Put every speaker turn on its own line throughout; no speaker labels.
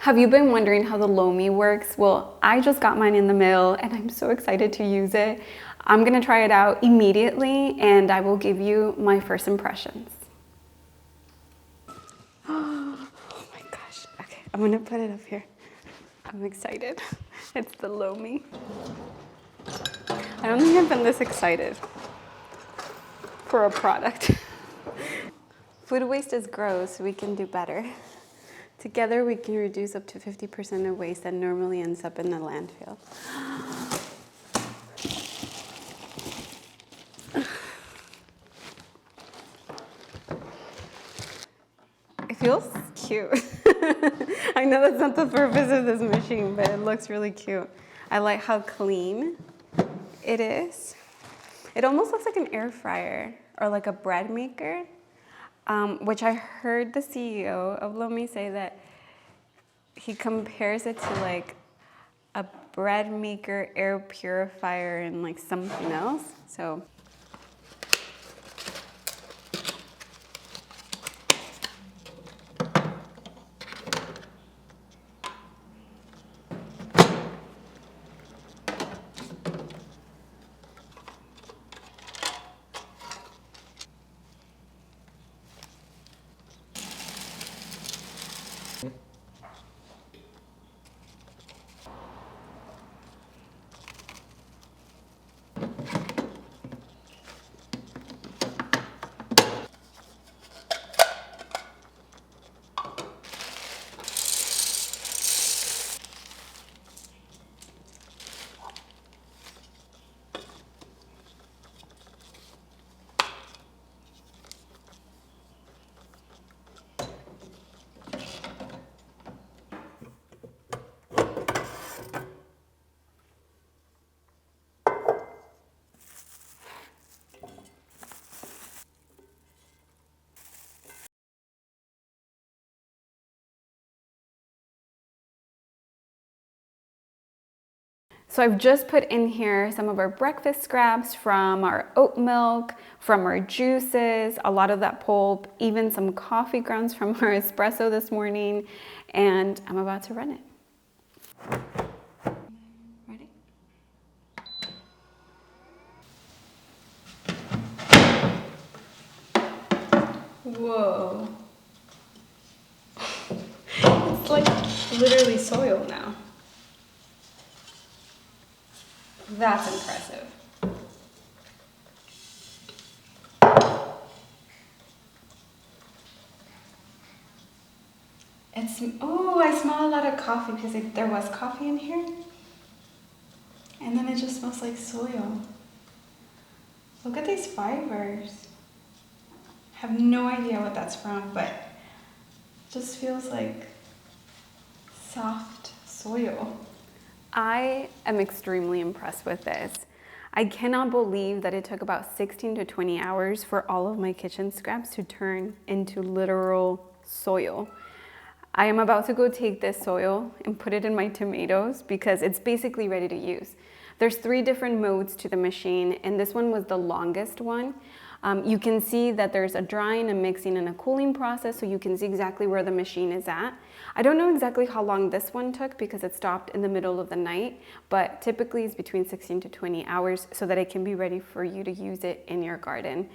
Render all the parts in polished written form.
Have you been wondering how the Lomi works? Well, I just got mine in the mail and I'm so excited to use it. I'm gonna try it out immediately and I will give you my first impressions. Oh my gosh, okay, I'm gonna put it up here. I'm excited. It's the Lomi. I don't think I've been this excited for a product. Food waste is gross, we can do better. Together, we can reduce up to 50% of waste that normally ends up in the landfill. It feels cute. I know that's not the purpose of this machine, but it looks really cute. I like how clean it is. It almost looks like an air fryer or like a bread maker. Which I heard the CEO of Lomi say that he compares it to like a bread maker, air purifier, and like something else. So I've just put in here some of our breakfast scraps from our oat milk, from our juices, a lot of that pulp, even some coffee grounds from our espresso this morning, and I'm about to run it. Ready? Whoa. It's like literally soil now. That's impressive. Oh, I smell a lot of coffee because there was coffee in here. And then it just smells like soil. Look at these fibers. I have no idea what that's from, but it just feels like soft soil. I am extremely impressed with this. I cannot believe that it took about 16 to 20 hours for all of my kitchen scraps to turn into literal soil. I am about to go take this soil and put it in my tomatoes because it's basically ready to use. There's 3 different modes to the machine, and this one was the longest one. You can see that there's a drying, a mixing, and a cooling process, so you can see exactly where the machine is at. I don't know exactly how long this one took because it stopped in the middle of the night, but typically it's between 16 to 20 hours so that it can be ready for you to use it in your garden.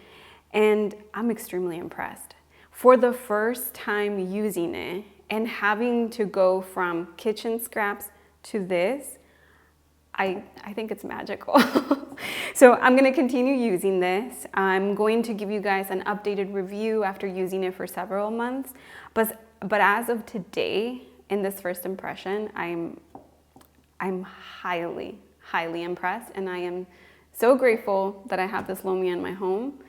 And I'm extremely impressed. For the first time using it and having to go from kitchen scraps to this, I think it's magical. So I'm gonna continue using this. I'm going to give you guys an updated review after using it for several months. But as of today, in this first impression, I'm highly, highly impressed. And I am so grateful that I have this Lomi in my home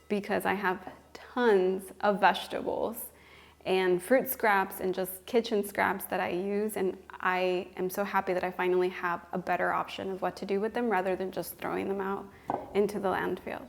because I have tons of vegetables and fruit scraps and just kitchen scraps that I use, and I am so happy that I finally have a better option of what to do with them rather than just throwing them out into the landfill.